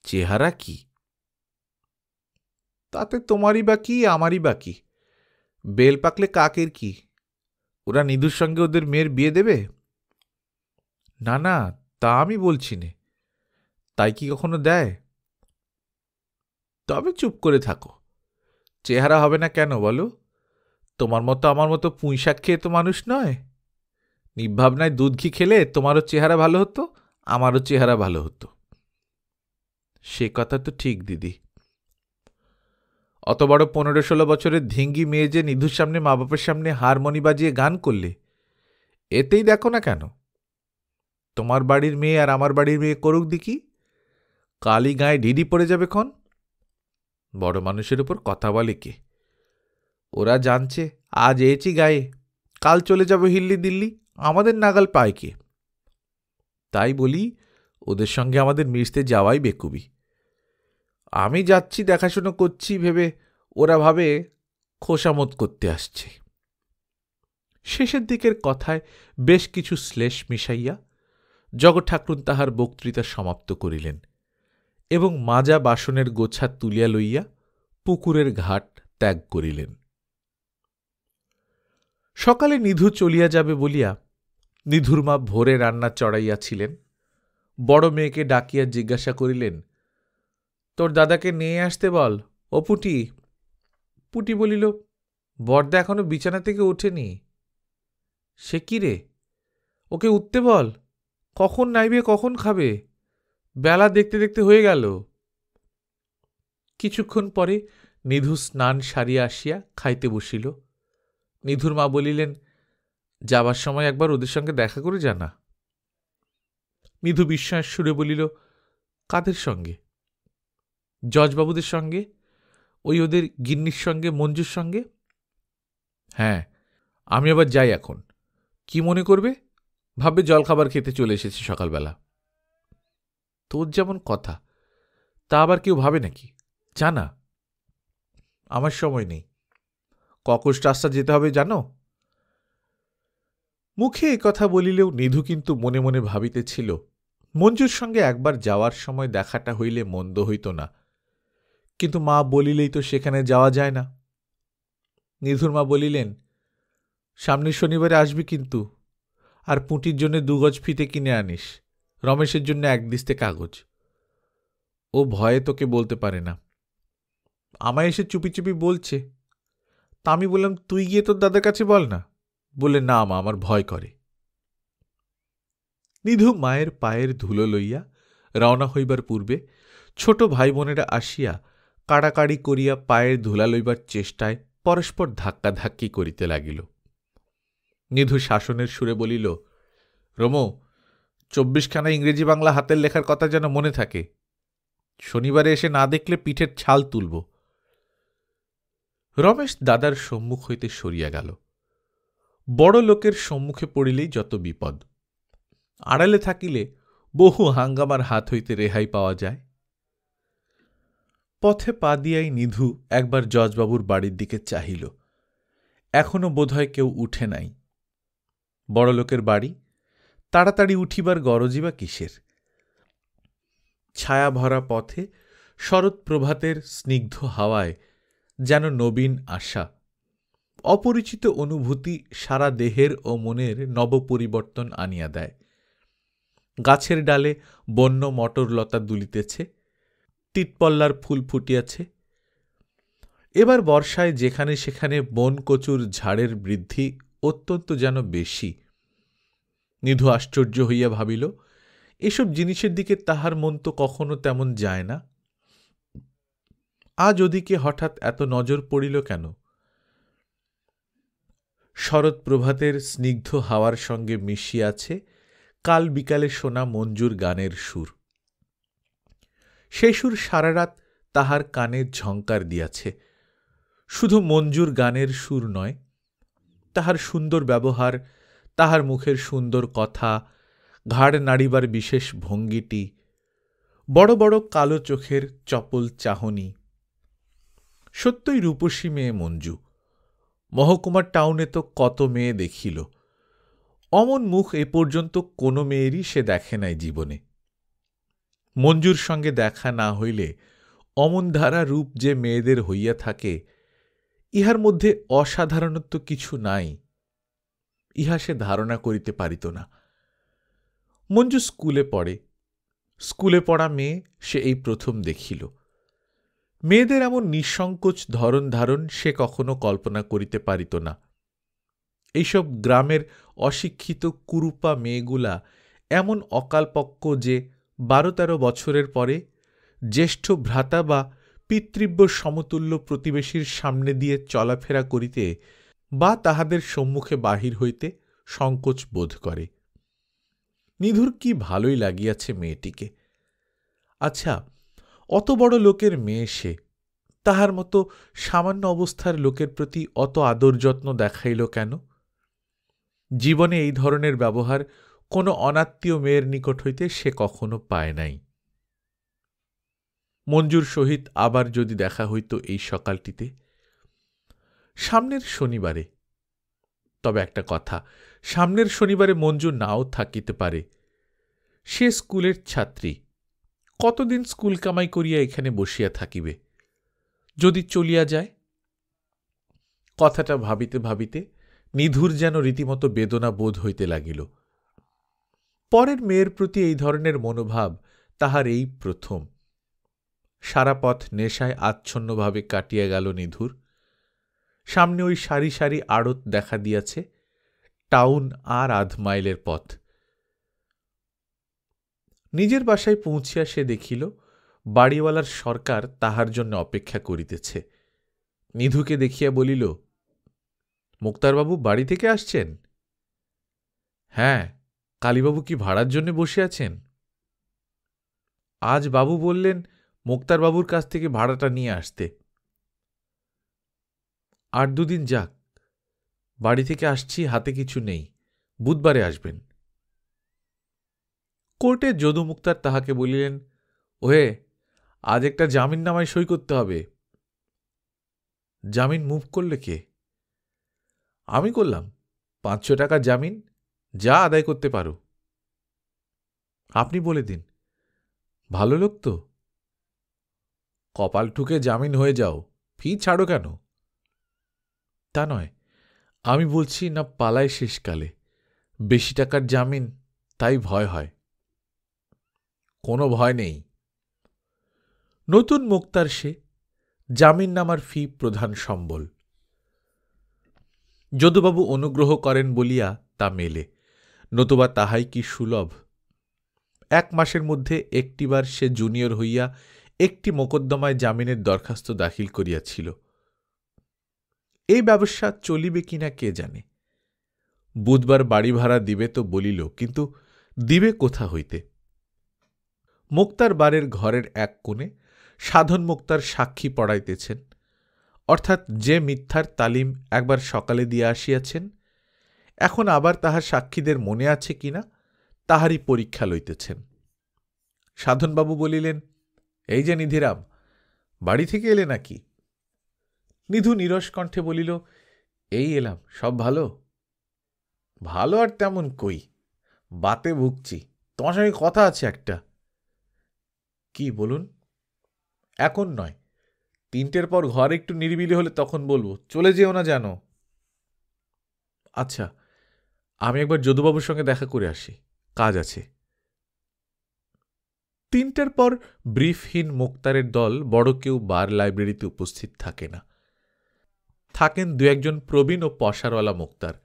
চেহারা কি! তাতে তোমারই বা কি, আমারই বা কি? বেল পাকলে কাকের কি? ওরা নিধুর সঙ্গে ওদের মেয়ের বিয়ে দেবে? না না, তা আমি বলছি নে। তাই কি কখনো দেয়? তবে চুপ করে থাকো। চেহারা হবে না কেন বলো? তোমার মতো আমার মতো পুঁইশাক খেয়ে তো মানুষ নয়। নির্ভাবনায় দুধ ঘি খেলে তোমারও চেহারা ভালো হতো, আমারও চেহারা ভালো হতো। সে কথা তো ঠিক দিদি। অত বড় 15-16 বছরের ধিঙ্গি মেয়ে যে নিধুর সামনে মা বাপের সামনে হারমোনি বাজিয়ে গান করলে, এতেই দেখো না কেন? তোমার বাড়ির মেয়ে আর আমার বাড়ির মেয়ে করুক দেখি, কালই গায়ে ঢিডি পড়ে যাবে ক্ষণ। বড় মানুষের উপর কথা বলে কে? ওরা জানছে আজ এসেছি গায়ে, কাল চলে যাব হিল্লি দিল্লি, আমাদের নাগাল পায় কে? তাই বলি, ওদের সঙ্গে আমাদের মিশতে যাওয়াই বেকুবি। আমি যাচ্ছি দেখাশুনো করছি ভেবে ওরা ভাবে খোশামত করতে আসছে। শেষের দিকের কথায় বেশ কিছু শ্লেষ মিশাইয়া জগৎ ঠাকুরুন তাহার বক্তৃতা সমাপ্ত করিলেন এবং মাজা বাসনের গোছা তুলিয়া লইয়া পুকুরের ঘাট ত্যাগ করিলেন। সকালে নিধু চলিয়া যাবে বলিয়া নিধুর মা ভোরে রান্না চড়াইয়াছিলেন। বড় মেয়েকে ডাকিয়া জিজ্ঞাসা করিলেন, তোর দাদাকে নিয়ে আসতে বল। ও পুটি। পুটি বলিল, বরদা এখনো বিছানা থেকে ওঠেনি। সে কি রে, ওকে উঠতে বল। কখন নাইবে, কখন খাবে? বেলা দেখতে দেখতে হয়ে গেল। কিছুক্ষণ পরে নিধু স্নান সারিয়া আসিয়া খাইতে বসিল। নিধুর মা বলিলেন, যাবার সময় একবার ওদের সঙ্গে দেখা করে জানা। নিধু বিস্ময়ের সুরে বলিল, কাদের সঙ্গে? জজবাবুদের সঙ্গে, ওই ওদের গিন্নির সঙ্গে, মঞ্জুর সঙ্গে। হ্যাঁ, আমি আবার যাই এখন। কি মনে করবে? ভাববে জলখাবার খেতে চলে এসেছি সকালবেলা। তোর যেমন কথা, তা আবার কেউ ভাবে নাকি? জানা, আমার সময় নেই। ককস রাস্তা যেতে হবে জানো? মুখে এ কথা বলিলেও নিধু কিন্তু মনে মনে ভাবিতেছিল, মঞ্জুর সঙ্গে একবার যাওয়ার সময় দেখাটা হইলে মন্দ হইত না, কিন্তু মা বলিলেই তো সেখানে যাওয়া যায় না। নিধুর মা বলিলেন, সামনের শনিবারে আসবি কিন্তু, আর পুঁটির জন্য 2 গজ ফিতে কিনে আনিস, রমেশের জন্য 1 দিস্তে কাগজ। ও ভয়ে তোকে বলতে পারে না, আমায় এসে চুপি চুপি বলছে। তা আমি বললাম, তুই গিয়ে তোর দাদার কাছে বল না। বলে, না মা, আমার ভয় করে। নিধু মায়ের পায়ের ধুলো লইয়া রওনা হইবার পূর্বে ছোট ভাই বোনেরা আসিয়া কাড়াকাড়ি করিয়া পায়ের ধুলা লইবার চেষ্টায় পরস্পর ধাক্কাধাক্কি করিতে লাগিল। নিধু শাসনের সুরে বলিল, রমো, 24খানা ইংরেজি বাংলা হাতের লেখার কথা যেন মনে থাকে। শনিবারে এসে না দেখলে পিঠের ছাল তুলব। রমেশ দাদার সম্মুখ হইতে সরিয়া গেল। বড় লোকের সম্মুখে পড়িলেই যত বিপদ। আড়ালে থাকিলে বহু হাঙ্গামার হাত হইতে রেহাই পাওয়া যায়। পথে পা দিয়াই নিধু একবার জজবাবুর বাড়ির দিকে চাহিল। এখনো বোধহয় কেউ উঠে নাই। বড় লোকের বাড়ি, তাড়াতাড়ি উঠিবার গরজই বা কিসের? ছায়া ভরা পথে শরৎ প্রভাতের স্নিগ্ধ হাওয়ায় যেন নবীন আশা, অপরিচিত অনুভূতি সারা দেহের ও মনের নবপরিবর্তন আনিয়া দেয়। গাছের ডালে বন্য মটরলতা দুলিতেছে, টিটপল্লার ফুল ফুটিয়াছে। এবার বর্ষায় যেখানে সেখানে বনকচুর ঝাড়ের বৃদ্ধি অত্যন্ত যেন বেশি। নিধু আশ্চর্য হইয়া ভাবিল, এসব জিনিসের দিকে তাহার মন তো কখনো তেমন যায় না। আজ ওদিকে হঠাৎ এত নজর পড়িল কেন? শরৎ প্রভাতের স্নিগ্ধ হাওয়ার সঙ্গে মিশিয়াছে কাল বিকালে শোনা মঞ্জুর গানের সুর। সেই সুর সারা রাত তাহার কানে ঝঙ্কার দিয়াছে। শুধু মঞ্জুর গানের সুর নয়, তাহার সুন্দর ব্যবহার, তাহার মুখের সুন্দর কথা, ঘাড় নাড়িবার বিশেষ ভঙ্গিটি, বড় বড় কালো চোখের চপল চাহনি। সত্যই রূপসী মেয়ে মঞ্জু। মহকুমার টাউনে তো কত মেয়ে দেখিল, অমন মুখ এ পর্যন্ত কোনো মেয়েরই সে দেখে নাই জীবনে। মঞ্জুর সঙ্গে দেখা না হইলে অমন ধারা রূপ যে মেয়েদের হইয়া থাকে, ইহার মধ্যে অসাধারণত্ব কিছু নাই, ইহা সে ধারণা করিতে পারিত না। মঞ্জু স্কুলে পড়ে। স্কুলে পড়া মেয়ে সে এই প্রথম দেখিল। মেয়েদের এমন নিঃসংকোচ ধরন ধারণ সে কখনো কল্পনা করিতে পারিত না। এইসব গ্রামের অশিক্ষিত কুরুপা মেয়েগুলা এমন অকালপক্ক যে 12-13 বছরের পরে জ্যেষ্ঠ ভ্রাতা বা পিতৃব্য সমতুল্য প্রতিবেশীর সামনে দিয়ে চলাফেরা করিতে বা তাহাদের সম্মুখে বাহির হইতে সংকোচ বোধ করে। নিধুর কি ভালোই লাগিয়াছে মেয়েটিকে। আচ্ছা, অত বড় লোকের মেয়ে সে, তাহার মতো সামান্য অবস্থার লোকের প্রতি অত আদর যত্ন দেখাইল কেন? জীবনে এই ধরনের ব্যবহার কোনো অনাত্মীয় মেয়ের নিকট হইতে সে কখনো পায় নাই। মঞ্জুর সহিত আবার যদি দেখা হইত এই সকালটিতে, সামনের শনিবারে। তবে একটা কথা, সামনের শনিবারে মঞ্জু নাও থাকিতে পারে। সে স্কুলের ছাত্রী, কতদিন স্কুল কামাই করিয়া এখানে বসিয়া থাকিবে? যদি চলিয়া যায়? কথাটা ভাবিতে ভাবিতে নিধুর যেন রীতিমতো বেদনা বোধ হইতে লাগিল। পরের মেয়ের প্রতি এই ধরনের মনোভাব তাহার এই প্রথম। সারা পথ নেশায় আচ্ছন্নভাবে কাটিয়া গেল নিধুর। সামনে ওই সারি সারি আড়ত দেখা দিয়াছে, টাউন আর আধ মাইলের পথ। নিজের বাসায় পৌঁছিয়া সে দেখিল বাড়িওয়ালার সরকার তাহার জন্য অপেক্ষা করিতেছে। নিধুকে দেখিয়া বলিল, মুক্তারবাবু বাড়ি থেকে আসছেন? হ্যাঁ। কালীবাবু কি ভাড়ার জন্য বসে আছেন? আজ বাবু বললেন মুক্তারবাবুর কাছ থেকে ভাড়াটা নিয়ে আসতে। ৮-২ দিন যাক, বাড়ি থেকে আসছি, হাতে কিছু নেই, বুধবারে আসবেন। কোর্টে যদু মুক্তার তাহাকে বলিলেন, ওহে, আজ একটা জামিন নামায় সই করতে হবে। জামিন মুভ করলে কে? আমি করলাম। ৫০০ টাকা জামিন, যা আদায় করতে পারো। আপনি বলে দিন। ভালো লোক তো? কপাল ঠুকে জামিন হয়ে যাও, ফি ছাড়ো কেন? তা নয়, আমি বলছি না পালায় শেষকালে, বেশি টাকার জামিন, তাই ভয় হয়। কোনো ভয় নেই। নতুন মুক্তার সে, জামিন নামার ফি প্রধান সম্বল। যদুবাবু অনুগ্রহ করেন বলিয়া তা মেলে, নতুবা তাহাই কি সুলভ। ১ মাসের মধ্যে একটিবার সে জুনিয়র হইয়া একটি মোকদ্দমায় জামিনের দরখাস্ত দাখিল করিয়াছিল। এই ব্যবসা চলিবে কিনা কে জানে। বুধবার বাড়ি ভাড়া দিবে তো বলিল, কিন্তু দিবে কোথা হইতে? মুক্তার বাড়ির ঘরের এক কোণে সাধন মুক্তার সাক্ষী পড়াইতেছেন, অর্থাৎ যে মিথ্যার তালিম একবার সকালে দিয়ে আসিয়াছেন, এখন আবার তাহার সাক্ষীদের মনে আছে কিনা তাহারই পরীক্ষা লইতেছেন। সাধনবাবু বলিলেন, এই যে নিধিরাম, বাড়ি থেকে এলে নাকি? নিধু নীরস কণ্ঠে বলিল, এই এলাম। সব ভালো? ভালো আর তেমন কই, বাতে ভুগছি। তোমার সঙ্গে কথা আছে একটা। কি বলুন? এখন নয়, ৩টের পর ঘর একটু নিরিবিলি হলে তখন বলবো। চলে যেও না যেন। আচ্ছা, আমি একবার যদুবাবুর সঙ্গে দেখা করে আসি, কাজ আছে। ৩টের পর ব্রিফহীন মুক্তারের দল বড় কেউ বার লাইব্রেরিতে উপস্থিত থাকে না। থাকেন ২-১জন প্রবীণ ও পসারওয়ালা মুক্তার।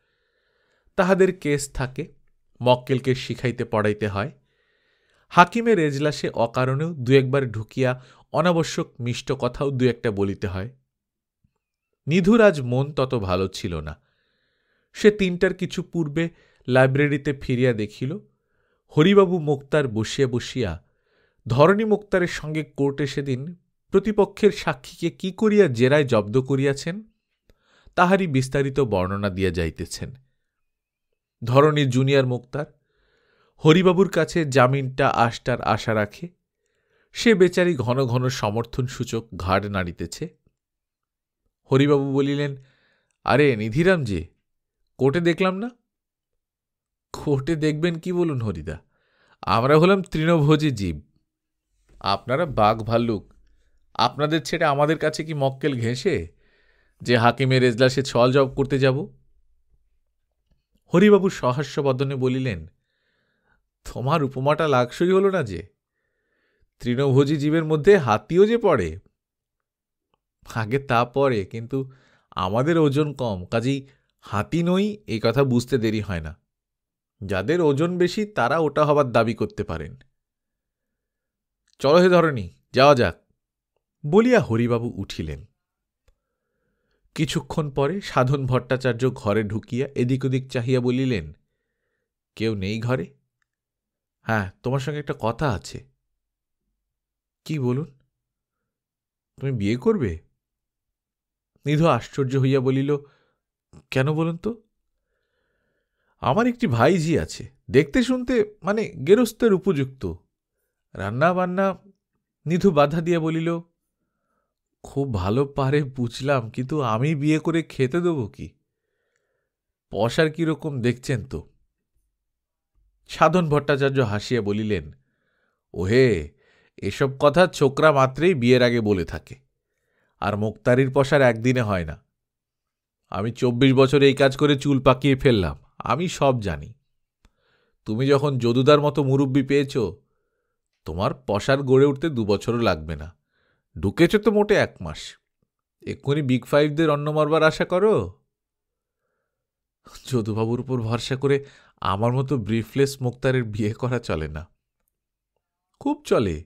তাহাদের কেস থাকে, মক্কেলকে শিখাইতে পড়াইতে হয়। হাকিমের এজলাসে অকারণেও ২-১বার ঢুকিয়া অনাবশ্যক মিষ্ট কথাও ২-১টা বলিতে হয়। নিধুর আজ মন তত ভালো ছিল না। সে ৩টার কিছু পূর্বে লাইব্রেরিতে ফিরিয়া দেখিল হরিবাবু মুক্তার বসিয়া বসিয়া ধরণী মুক্তারের সঙ্গে কোর্টে সেদিন প্রতিপক্ষের সাক্ষীকে কি করিয়া জেরায় জব্দ করিয়াছেন তাহারই বিস্তারিত বর্ণনা দিয়া যাইতেছেন। ধরণী জুনিয়র মুক্তার হরিবাবুর কাছে জামিনটা আসার আশা রাখে। সে বেচারি ঘন ঘন সমর্থনসূচক ঘাড় নাড়িতেছে। হরিবাবু বলিলেন, আরে নিধিরাম যে, কোর্টে দেখলাম না। কোর্টে দেখবেন কি বলুন হরিদা, আমরা হলাম তৃণভোজী জীব, আপনারা বাঘ ভাল্লুক। আপনাদের ছেড়ে আমাদের কাছে কি মক্কেল ঘেঁষে যে হাকিমের এজলাসে ছল জব করতে যাব? হরিবাবু সহাস্যবদনে বলিলেন, তোমার উপমাটা লাগসই হল না যে, তৃণভোজী জীবের মধ্যে হাতিও যে পড়ে। আগে তা পড়ে, কিন্তু আমাদের ওজন কম, কাজেই হাতি নই এই কথা বুঝতে দেরি হয় না। যাদের ওজন বেশি তারা ওটা হবার দাবি করতে পারেন। চলো হে ধরণী, যাওয়া যাক, বলিয়া হরিবাবু উঠিলেন। কিছুক্ষণ পরে সাধন ভট্টাচার্য ঘরে ঢুকিয়া এদিক ওদিক চাহিয়া বলিলেন, কেউ নেই ঘরে? হ্যাঁ, তোমার সঙ্গে একটা কথা আছে। কি বলুন? তুমি বিয়ে করবে? নিধু আশ্চর্য হইয়া বলিল, কেন বলুন তো? আমার একটি ভাইঝি আছে, দেখতে শুনতে মানে গেরস্তের উপযুক্ত, রান্না বান্না। নিধু বাধা দিয়া বলিল, খুব ভালো পারে বুঝলাম, কিন্তু আমি বিয়ে করে খেতে দেবো কি? পশার কিরকম দেখছেন তো? সাধন ভট্টাচার্য হাসিয়া বলিলেন, ওহে, এসব কথা ছোকরা মাত্রেই বিয়ের আগে বলে থাকে, আর মুক্তারির পশার একদিনে হয় না। আমি 24 বছর এই কাজ করে চুল পাকিয়ে ফেললাম, আমি সব জানি। তুমি যখন যদুদার মতো মুরব্বি পেয়েছ, তোমার পশার গড়ে উঠতে 2 বছরও লাগবে না। ঢুকেছ তো মোটে 1 মাস, এক্ষুনি বিগ ফাইভদের অন্ন মারবার আশা করো? যদুবাবুর উপর ভরসা করে আমার মতো ব্রিফলেস মুক্তারের বিয়ে করা চলে না। খুব চলে,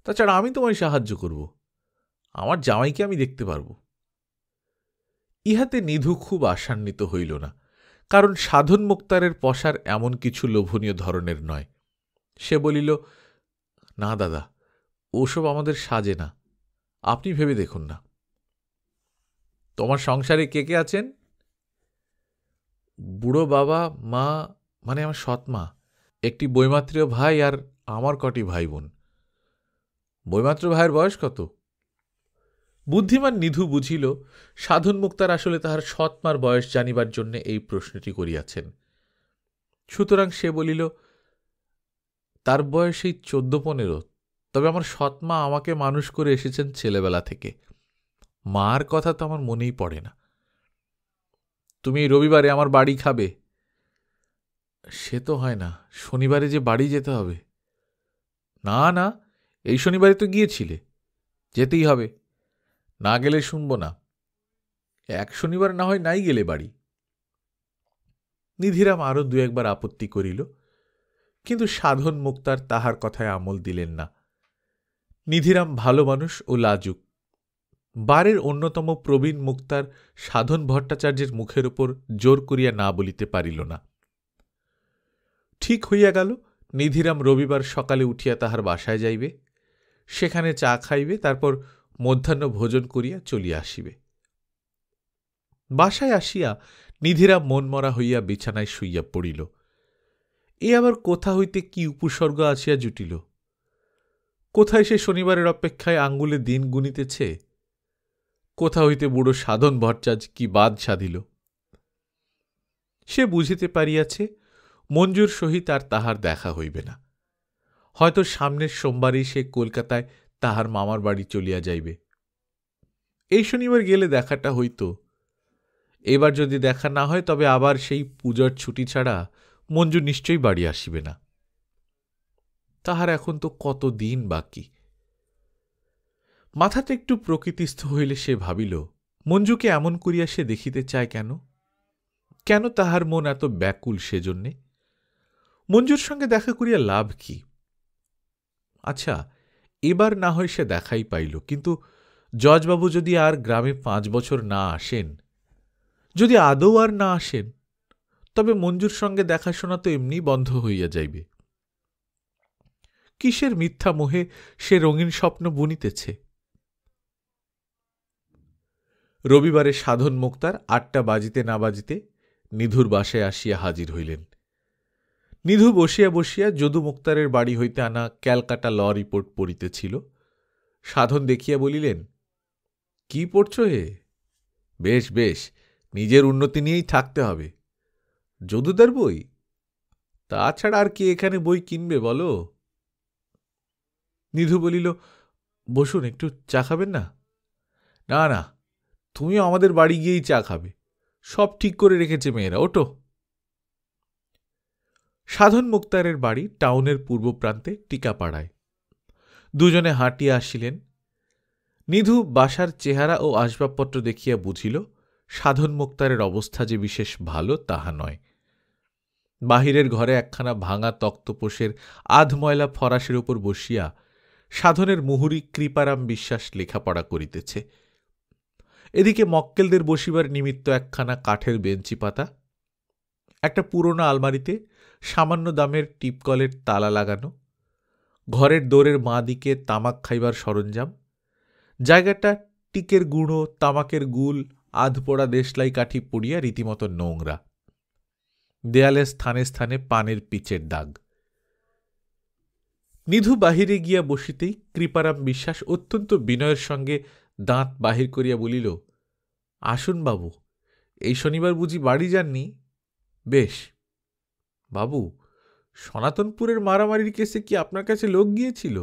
তাছাড়া আমি তোমায় সাহায্য করব, আমার জামাইকে আমি দেখতে পারব। ইহাতে নিধু খুব আশান্বিত হইল না, কারণ সাধন মুক্তারের পশার এমন কিছু লোভনীয় ধরনের নয়। সে বলিল, না দাদা, ওসব আমাদের সাজে না, আপনি ভেবে দেখুন না। তোমার সংসারে কে কে আছেন? বুড়ো বাবা, মা, মানে আমার সৎ মা, একটি বৈমাত্রীয় ভাই, আর আমার কটি ভাই বোন। বৈমাত্র ভাইয়ের বয়স কত? বুদ্ধিমান নিধু বুঝিল সাধন মুক্তার আসলে তাহার সৎমার বয়স জানিবার জন্য এই প্রশ্নটি করিয়াছেন। সুতরাং সে বলিল, তার বয়স এই 14-15, তবে আমার সৎমা আমাকে মানুষ করে এসেছেন ছেলেবেলা থেকে। মার কথা তো আমার মনেই পড়ে না। তুমি রবিবারে আমার বাড়ি খাবে? সে তো হয় না, শনিবারে যে বাড়ি যেতে হবে। না না, এই শনিবারে তো গিয়েছিলে, যেতেই হবে, না গেলে শুনব না। এক শনিবার না হয় নাই গেলে বাড়ি। নিধিরাম আরও 2-1বার আপত্তি করিল, কিন্তু সাধন মুক্তার তাহার কথায় আমল দিলেন না। নিধিরাম ভালো মানুষ ও লাজুক। বারের অন্যতম প্রবীণ মুক্তার সাধন ভট্টাচার্যের মুখের উপর জোর করিয়া না বলিতে পারিল না। ঠিক হইয়া গেল, নিধিরাম রবিবার সকালে উঠিয়া তাহার বাসায় যাইবে, সেখানে চা খাইবে, তারপর মধ্যাহ্ন ভোজন করিয়া চলিয়া আসিবে। বাসায় আসিয়া নিধিরাম মনমরা হইয়া বিছানায় শুইয়া পড়িল। এ আবার কোথা হইতে কি উপসর্গ আসিয়া জুটিল? কোথায় সে শনিবারের অপেক্ষায় আঙ্গুলে দিন গুনিতেছে? কোথা হইতে বুড়ো সাধন ভট্টাচার্য কি বাদ সাধিল? সে বুঝিতে পারিয়াছে মঞ্জুর সহিত আর তাহার দেখা হইবে না। হয়তো সামনের সোমবারই সে কলকাতায় তাহার মামার বাড়ি চলিয়া যাইবে। এই শনিবার গেলে দেখাটা হইত। এবার যদি দেখা না হয়, তবে আবার সেই পূজার ছুটি ছাড়া মঞ্জু নিশ্চয়ই বাড়ি আসিবে না। তাহার এখন তো কত দিন বাকি। মাথাটা একটু প্রকৃতিস্থ হইলে সে ভাবিল, মঞ্জুকে এমন করিয়া সে দেখিতে চায় কেন? কেন তাহার মন এত ব্যাকুল সেজন্যে? মঞ্জুর সঙ্গে দেখা করিয়া লাভ কি? আচ্ছা, এবার না হয় সে দেখাই পাইল, কিন্তু জজবাবু যদি আর গ্রামে 5 বছর না আসেন, যদি আদৌ আর না আসেন, তবে মঞ্জুর সঙ্গে দেখাশোনা তো এমনি বন্ধ হইয়া যাইবে। কিসের মিথ্যা মোহে সে রঙিন স্বপ্ন বুনিতেছে? রবিবারে সাধন মুক্তার 8টা বাজিতে না বাজিতে নিধুর বাসায় আসিয়া হাজির হইলেন। নিধু বসিয়া বসিয়া যদু মুক্তারের বাড়ি হইতে আনা ক্যালকাটা ল রিপোর্ট পড়িতেছিল। সাধন দেখিয়া বলিলেন, কি পড়ছ হে? বেশ বেশ, নিজের উন্নতি নিয়েই থাকতে হবে। যদুদার বই? তাছাড়া আর কি এখানে বই কিনবে বলো? নিধু বলিল, বসুন, একটু চা খাবেন না? না না, তুমিও আমাদের বাড়ি গিয়েই চা খাবে, সব ঠিক করে রেখেছে মেয়েরা, ওটো। সাধন মুক্তারের বাড়ি টাউনের পূর্ব প্রান্তে টিকাপাড়ায়। দুজনে হাঁটিয়া আসিলেন। নিধু বাসার চেহারা ও আসবাবপত্র দেখিয়া বুঝিল সাধন মুক্তারের অবস্থা যে বিশেষ ভালো তাহা নয়। বাহিরের ঘরে একখানা ভাঙা তক্তপোষের আধময়লা ফরাসের উপর বসিয়া সাধনের মুহুরী কৃপারাম বিশ্বাস লেখাপড়া করিতেছে। এদিকে মক্কেলদের বসিবার নিমিত্ত একখানা কাঠের বেঞ্চি পাতা, একটা পুরোনো আলমারিতে সামান্য দামের টিপকলের তালা লাগানো, ঘরের দোরের বাঁ দিকে তামাক খাইবার সরঞ্জাম, জায়গাটা টিকের গুঁড়ো, তামাকের গুল, আধপোড়া দেশলাই কাঠি পড়িয়া রীতিমতো নোংরা। দেয়ালে স্থানে স্থানে পানের পিচের দাগ। নিধু বাহিরে গিয়া বসিতেই কৃপারাম বিশ্বাস অত্যন্ত বিনয়ের সঙ্গে দাঁত বাহির করিয়া বলিল, আসুন বাবু, এই শনিবার বুঝি বাড়ি যাননি? বেশ। বাবু, সনাতনপুরের মারামারির কেসে কি আপনার কাছে লোক গিয়েছিল?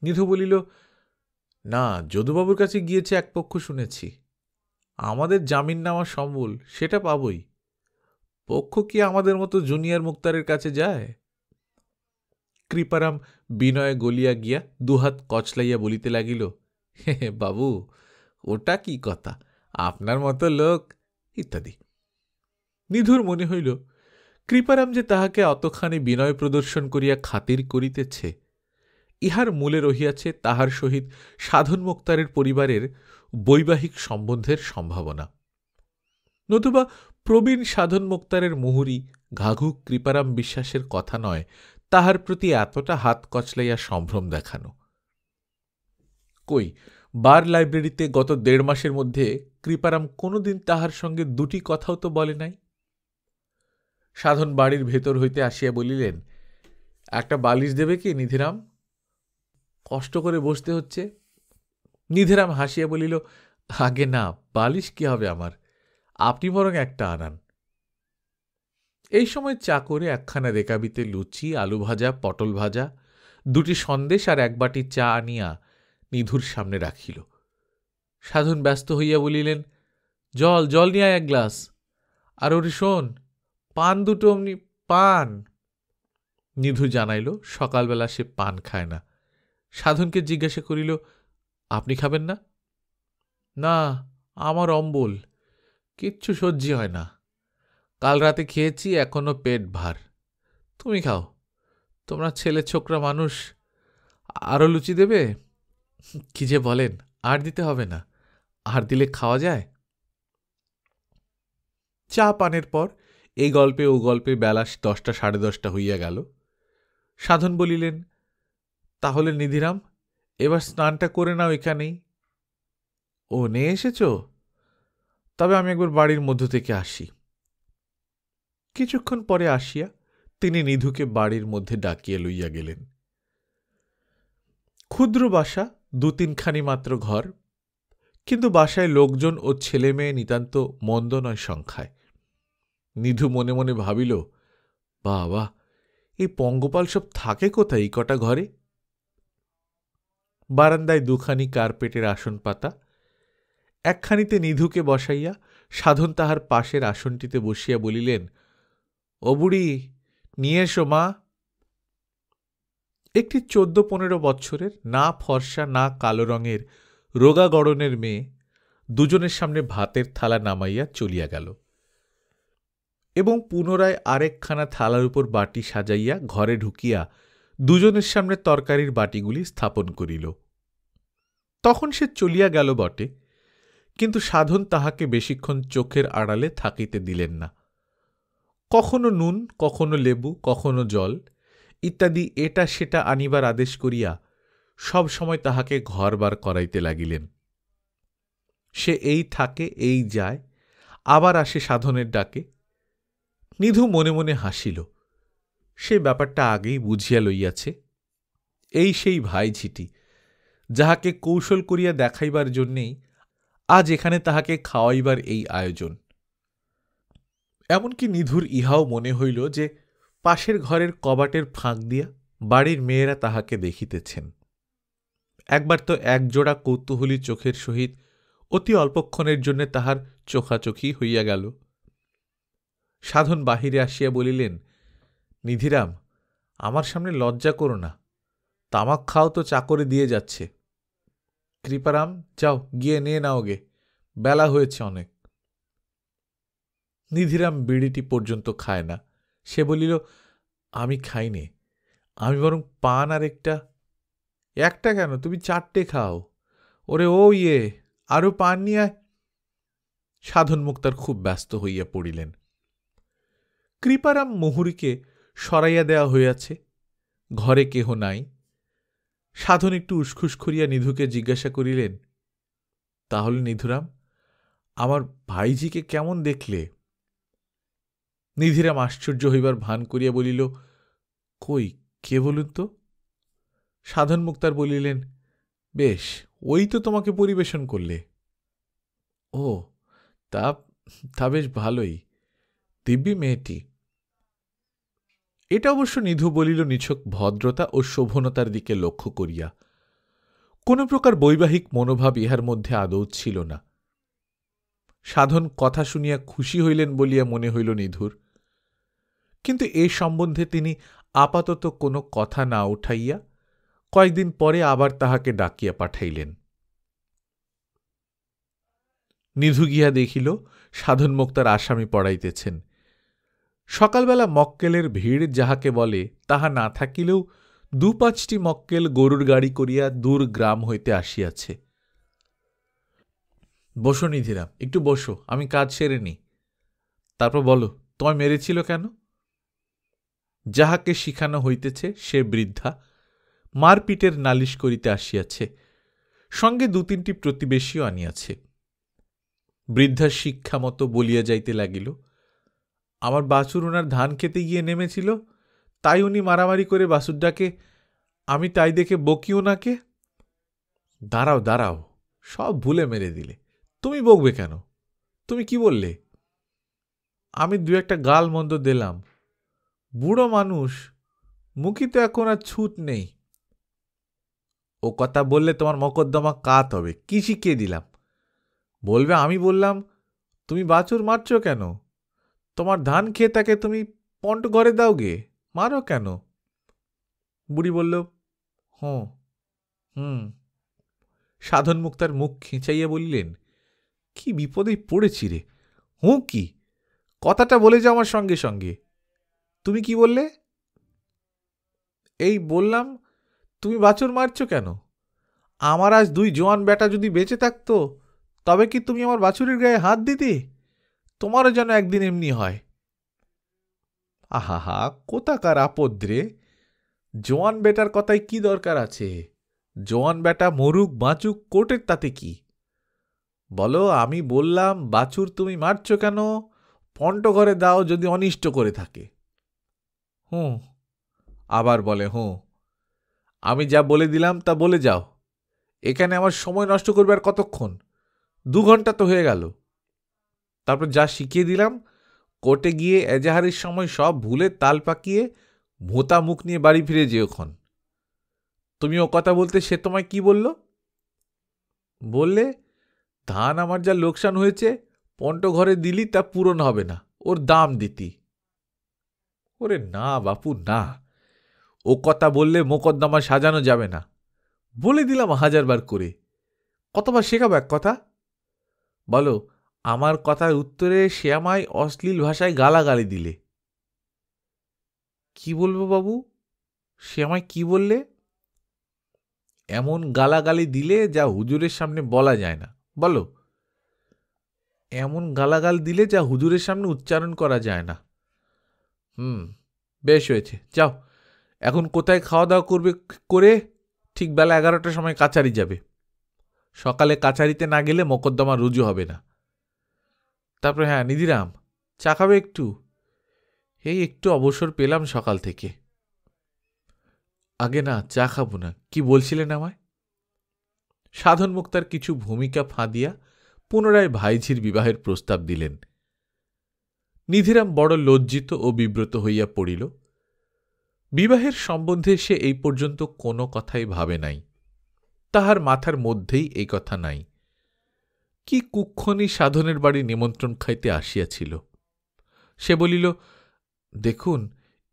নিধু বলিল, না, যদুবাবুর কাছে গিয়েছে এক পক্ষ শুনেছি। আমাদের জামিন নেওয়া সম্বল, সেটা পাবই। পক্ষ কি আমাদের মতো জুনিয়র মুক্তারের কাছে যায়? কৃপারাম বিনয়ে গলিয়া গিয়া দুহাত কচলাইয়া বলিতে লাগিল, হে বাবু, ওটা কি কথা, আপনার মতো লোক ইত্যাদি। নিধুর মনে হইল কৃপারাম যে তাহাকে অতখানি বিনয় প্রদর্শন করিয়া খাতির করিতেছে, ইহার মূলে রহিয়াছে তাহার সহিত সাধন মুক্তারের পরিবারের বৈবাহিক সম্বন্ধের সম্ভাবনা। নতুবা প্রবীণ সাধন মুক্তারের মুহুরী ঘাঘু কৃপারাম বিশ্বাসের কথা নয় তাহার প্রতি এতটা হাত কচলাইয়া সম্ভ্রম দেখানো। কই, বার লাইব্রেরিতে গত 1.5 মাসের মধ্যে কৃপারাম কোনোদিন তাহার সঙ্গে দুটি কথাও তো বলে নাই। সাধন বাড়ির ভেতর হইতে আসিয়া বলিলেন, একটা বালিশ দেবে কি নিধিরাম? কষ্ট করে বসতে হচ্ছে। নিধিরাম হাসিয়া বলিল, আগে না, বালিশ কি হবে আমার, আপনি বরং একটা আনান। এই সময় চাকরে একখানা রেকাবিতে লুচি, আলু ভাজা, পটল ভাজা, 2টি সন্দেশ আর 1 বাটি চা আনিয়া নিধুর সামনে রাখিল। সাধন ব্যস্ত হইয়া বলিলেন, জল জল নিয়ে আয় 1 গ্লাস। আর ওরে শোন, পান 2টো অমনি পান। নিধু জানাইল সকালবেলা সে পান খায় না। সাধনকে জিজ্ঞাসা করিল, আপনি খাবেন না? না, আমার অম্বল, কিচ্ছু সহ্য হয় না। কাল রাতে খেয়েছি, এখনো পেট ভার। তুমি খাও, তোমরা ছেলে ছোকরা মানুষ। আরও লুচি দেবে? কি যে বলেন, আর দিতে হবে না, আর দিলে খাওয়া যায়? চা পানের পর এই গল্পে ও গল্পে বেলা 10টা 10:30 হইয়া গেল। সাধন বলিলেন, তাহলে নিধিরাম, এবার স্নানটা করে নাও এখানেই। ও, নিয়ে এসেছ? তবে আমি একবার বাড়ির মধ্য থেকে আসি। কিছুক্ষণ পরে আসিয়া তিনি নিধুকে বাড়ির মধ্যে ডাকিয়া লইয়া গেলেন। ক্ষুদ্র বাসা, 2-3খানি মাত্র ঘর, কিন্তু বাসায় লোকজন ও ছেলে মেয়ে নিতান্ত মন্দ নয় সংখ্যায়। নিধু মনে মনে ভাবিল, বাবা, এই পঙ্গপাল সব থাকে কোথায় এই কটা ঘরে? বারান্দায় 2খানি কার্পেটের আসন পাতা, একখানিতে নিধুকে বসাইয়া সাধন তাহার পাশের আসনটিতে বসিয়া বলিলেন, ও বুড়ি, নিয়ে এসো মা। একটি 14-15 বৎসরের, না ফর্সা না কালো রঙের রোগা গড়নের মেয়ে দুজনের সামনে ভাতের থালা নামাইয়া চলিয়া গেল এবং পুনরায় আরেকখানা থালার উপর বাটি সাজাইয়া ঘরে ঢুকিয়া দুজনের সামনে তরকারির বাটিগুলি স্থাপন করিল। তখন সে চলিয়া গেল বটে, কিন্তু সাধন তাহাকে বেশিক্ষণ চোখের আড়ালে থাকিতে দিলেন না। কখনো নুন, কখনো লেবু, কখনো জল ইত্যাদি এটা সেটা আনিবার আদেশ করিয়া সব সময় তাহাকে ঘরবার করাইতে লাগিলেন। সে এই থাকে, এই যায়, আবার আসে সাধনের ডাকে। নিধু মনে মনে হাসিল। সে ব্যাপারটা আগেই বুঝিয়া লইয়াছে। এই সেই ভাইঝিটি, যাহাকে কৌশল করিয়া দেখাইবার জন্যেই আজ এখানে তাহাকে খাওয়াইবার এই আয়োজন। এমনকি নিধুর ইহাও মনে হইল যে পাশের ঘরের কবাটের ফাঁক দিয়া বাড়ির মেয়েরা তাহাকে দেখিতেছেন। একবার তো একজোড়া কৌতূহলী চোখের সহিত অতি অল্পক্ষণের জন্য তাহার চোখাচোখি হইয়া গেল। সাধন বাহিরে আসিয়া বলিলেন, নিধিরাম, আমার সামনে লজ্জা করো না, তামাক খাও তো চাকরে দিয়ে যাচ্ছে। কৃপারাম, যাও গিয়ে নিয়ে নাও গে, বেলা হয়েছে অনেক। নিধিরাম বিড়িটি পর্যন্ত খায় না। সে বলিল, আমি খাইনে, আমি বরং পান আর একটা কেন, তুমি 4টে খাও। ওরে ও ইয়ে, আরো পান নিয়ে আয়। সাধন মুক্তার খুব ব্যস্ত হইয়া পড়িলেন। কৃপারাম মুহুরীকে সরাইয়া দেওয়া হইয়াছে, ঘরে কেহ নাই। সাধন একটু উসখুস করিয়া নিধুকে জিজ্ঞাসা করিলেন, তাহলে নিধুরাম, আমার ভাইজিকে কেমন দেখলে? নিধিরাম আশ্চর্য হইবার ভান করিয়া বলিল, কই, কে বলুন তো? সাধন মুক্তার বলিলেন, বেশ, ওই তো তোমাকে পরিবেশন করলে। ও, তা তা বেশ ভালোই, দিব্যি মেয়েটি। এটা অবশ্য নিধু বলিল নিছক ভদ্রতা ও শোভনতার দিকে লক্ষ্য করিয়া। কোন প্রকার বৈবাহিক মনোভাব ইহার মধ্যে আদৌ ছিল না। সাধন কথা শুনিয়া খুশি হইলেন বলিয়া মনে হইল নিধুর, কিন্তু এই সম্বন্ধে তিনি আপাতত কোনো কথা না উঠাইয়া কয়েকদিন পরে আবার তাহাকে ডাকিয়া পাঠাইলেন। নিধু গিয়া দেখিল সাধন মুক্তার আসামি পড়াইতেছেন। সকালবেলা মক্কেলের ভিড় যাহাকে বলে তাহা না থাকিলেও ২-৫টি মক্কেল গরুর গাড়ি করিয়া দূর গ্রাম হইতে আসিয়াছে। বসো নিধিরাম, একটু বসো, আমি কাজ সেরে নি। তারপর বলো, তোমায় মেরেছিল কেন? যাহাকে শিখানো হইতেছে সে বৃদ্ধা, মারপিটের নালিশ করিতে আসিয়াছে, সঙ্গে ২-৩টি প্রতিবেশীও আনিয়াছে। বৃদ্ধার শিক্ষা মতো বলিয়া যাইতে লাগিল, আমার বাছুর ওনার ধান খেতে গিয়ে নেমেছিল, তাই উনি মারামারি করে বাছুরটাকে, আমি তাই দেখে বকি ওনাকে। দাঁড়াও দাঁড়াও, সব ভুলে মেরে দিলে, তুমি বকবে কেন? তুমি কি বললে? আমি ২-১টা গাল মন্দ দিলাম, বুড়ো মানুষ, মুখী তো এখন আর ছুট নেই। ও কথা বললে তোমার মকদ্দমা কাত হবে, কি শিখিয়ে দিলাম? বলবে আমি বললাম, তুমি বাছুর মারছ কেন? তোমার ধান খেয়ে তাকে তুমি পন্ট ঘরে দাও গে, মারো কেন? বুড়ি বলল, হুঁ হুম। সাধন মুক্তার মুখ খিঁচাইয়া বললেন, কি বিপদেই পড়েছি রে। হুঁ কি? কথাটা বলে যাও আমার সঙ্গে সঙ্গে। তুমি কি বললে? এই বললাম, তুমি বাছুর মারছ কেন? আমার আজ ২ জোয়ান বেটা যদি বেঁচে থাকত, তবে কি তুমি আমার বাছুরের গায়ে হাত দিতে? তোমারও যেন একদিন এমনি হয়। আহা, কোথাকার আপদ রে। জোয়ান বেটার কথায় কি দরকার আছে? জোয়ান বেটা মরুক বাঁচুক, কোর্টের তাতে কি? বলো, আমি বললাম বাছুর তুমি মারছ কেন? পন্ট ঘরে দাও যদি অনিষ্ট করে থাকে। হুঁ। আবার বলে হুঁ। আমি যা বলে দিলাম তা বলে যাও। এখানে আমার সময় নষ্ট করবে আর কতক্ষণ? ২ ঘন্টা তো হয়ে গেল। তারপর যা শিখিয়ে দিলাম, কোর্টে গিয়ে এজাহারের সময় সব ভুলে তাল পাকিয়ে ভোঁতা মুখ নিয়ে বাড়ি ফিরে যেওক্ষণ। তুমি ও কথা বলতে সে তোমায় কি বলল? বললে, ধান আমার যা লোকসান হয়েছে, পন্ট ঘরে দিলি তা পূরণ হবে না, ওর দাম দিতি। ওরে না বাপু না, ও কথা বললে মোকদ্দমা সাজানো যাবে না। বলে দিলাম ১০০০ বার করে, কতবার শেখাবো এক কথা? বলো, আমার কথার উত্তরে সে আমায় অশ্লীল ভাষায় গালাগালি দিলে। কি বলবো বাবু? সে আমায় কি বললে? এমন গালাগালি দিলে যা হুজুরের সামনে বলা যায় না। বলো, এমন গালাগাল দিলে যা হুজুরের সামনে উচ্চারণ করা যায় না। বেশ হয়েছে, যাও এখন কোথায় খাওয়া দাওয়া করবে করে ঠিক বেলা ১১টার সময় কাছারি যাবে। সকালে কাছারিতে না গেলে মোকদ্দমা রুজু হবে না। তারপর হ্যাঁ নিধিরাম, চা খাবে একটু? এই একটু অবসর পেলাম সকাল থেকে। আগে না, চা খাবো না। কি বলছিলেন আমায়? সাধন মুক্তার কিছু ভূমিকা ফাঁদিয়া পুনরায় ভাইঝির বিবাহের প্রস্তাব দিলেন। নিধিরাম বড় লজ্জিত ও বিব্রত হইয়া পড়িল। বিবাহের সম্বন্ধে সে এই পর্যন্ত কোনো কথাই ভাবে নাই, তাহার মাথার মধ্যেই এই কথা নাই। কি কুক্ষণই সাধনের বাড়ি নিমন্ত্রণ খাইতে আসিয়াছিল। সে বলিল, দেখুন,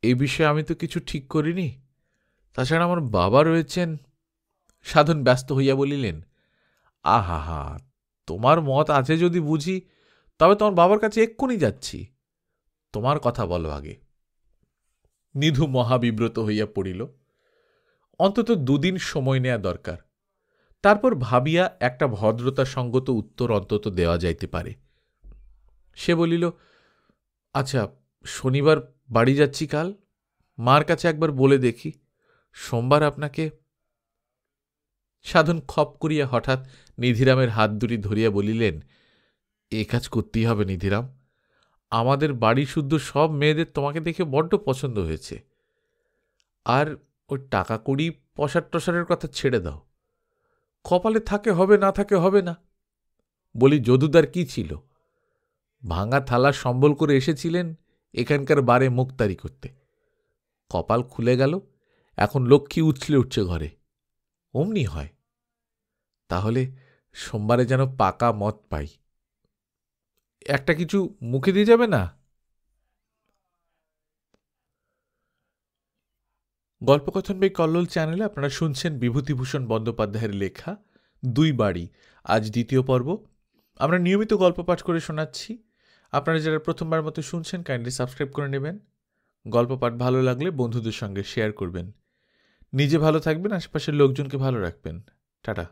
এই বিষয়ে আমি তো কিছু ঠিক করিনি, তাছাড়া আমার বাবা রয়েছেন। সাধন ব্যস্ত হইয়া বলিলেন, আহা, তোমার মত আছে যদি বুঝি, তবে তোমার বাবার কাছে এক্ষুনি যাচ্ছি। তোমার কথা বলো আগে। নিধু মহাবিব্রত হইয়া পড়িল। অন্তত ২ দিন সময় নেয়া দরকার, তারপর ভাবিয়া একটা ভদ্রতা সঙ্গত উত্তর অন্তত দেওয়া যাইতে পারে। সে বলিল, আচ্ছা, শনিবার বাড়ি যাচ্ছি কাল, মার কাছে একবার বলে দেখি, সোমবার আপনাকে। সাধন খপ করিয়া হঠাৎ নিধিরামের হাত দুটি ধরিয়া বলিলেন, এ কাজ করতেই হবে নিধিরাম। আমাদের বাড়ি শুদ্ধ সব মেয়েদের তোমাকে দেখে বড্ড পছন্দ হয়েছে। আর ওই টাকা কড়ি পসার টসারের কথা ছেড়ে দাও। কপালে থাকে হবে, না থাকে হবে না। বলি, যদুদার কি ছিল? ভাঙা থালা সম্বল করে এসেছিলেন এখানকার বারে মুক্তারি করতে। কপাল খুলে গেল, এখন লক্ষ্মী উছলে উঠছে ঘরে। অমনি হয়। তাহলে সোমবারে যেন পাকা মত পাই। একটা কিছু মুখে দিয়ে যাবে না? গল্পকথন বাই কল্লোল চ্যানেলে আপনারা শুনছেন বিভূতিভূষণ বন্দ্যোপাধ্যায়ের লেখা ২ বাড়ি। আজ দ্বিতীয় পর্ব। আমরা নিয়মিত গল্প পাঠ করে শোনাচ্ছি। আপনারা যারা প্রথমবার মতো শুনছেন কাইন্ডলি সাবস্ক্রাইব করে নেবেন। গল্প পাঠ ভালো লাগলে বন্ধুদের সঙ্গে শেয়ার করবেন। নিজে ভালো থাকবেন, আশেপাশের লোকজনকে ভালো রাখবেন। টাটা।